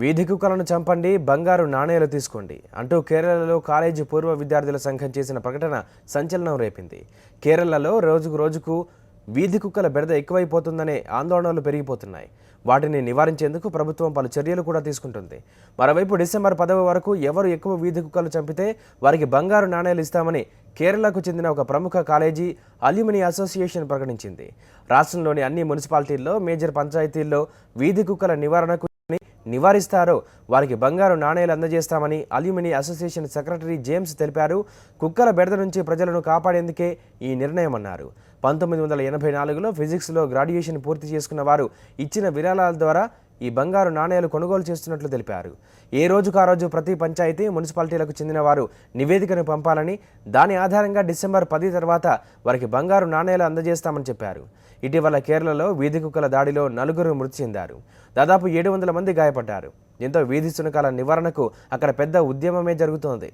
వీధి కుక్కలను చంపండి, బంగారు నాణేలు తీసుకోండి అంటూ కేరళలో కాలేజీ పూర్వ విద్యార్థుల సంఘం చేసిన ప్రకటన సంచలనం రేపింది. కేరళలో రోజుకు రోజుకు వీధి కుక్కల బెడద ఎక్కువైపోతుందనే ఆందోళనలు పెరిగిపోతున్నాయి. వాటిని నివారించేందుకు ప్రభుత్వం పలు చర్యలు కూడా తీసుకుంటుంది. మరోవైపు డిసెంబర్ 10 వరకు ఎవరు ఎక్కువ వీధి కుక్కలు చంపితే వారికి బంగారు నాణేలు ఇస్తామని కేరళకు చెందిన ఒక ప్రముఖ కాలేజీ అల్యూమిని అసోసియేషన్ ప్రకటించింది. రాష్ట్రంలోని అన్ని మున్సిపాలిటీల్లో, మేజర్ పంచాయతీల్లో వీధి కుక్కల నివారిస్తారో వారికి బంగారు నాణేలు అందజేస్తామని అల్యూమిని అసోసియేషన్ సెక్రటరీ జేమ్స్ తెలిపారు. కుక్కల బెడద నుంచి ప్రజలను కాపాడేందుకే ఈ నిర్ణయం అన్నారు. 1984లో ఫిజిక్స్లో గ్రాడ్యుయేషన్ పూర్తి చేసుకున్న వారు ఇచ్చిన విరాళాల ద్వారా ఈ బంగారు నాణేలు కొనుగోలు చేస్తున్నట్లు తెలిపారు. ఏ రోజుకు ఆ రోజు ప్రతి పంచాయతీ, మున్సిపాలిటీలకు చెందిన వారు నివేదికను పంపాలని, దాని ఆధారంగా డిసెంబర్ 10 తర్వాత వారికి బంగారు నాణేలు అందజేస్తామని చెప్పారు. ఇటీవల కేరళలో వీధి కుక్కల దాడిలో 4 మృతి చెందారు. దాదాపు 700 మంది గాయపడ్డారు. దీంతో వీధి శునకాల నివారణకు అక్కడ పెద్ద ఉద్యమమే జరుగుతోంది.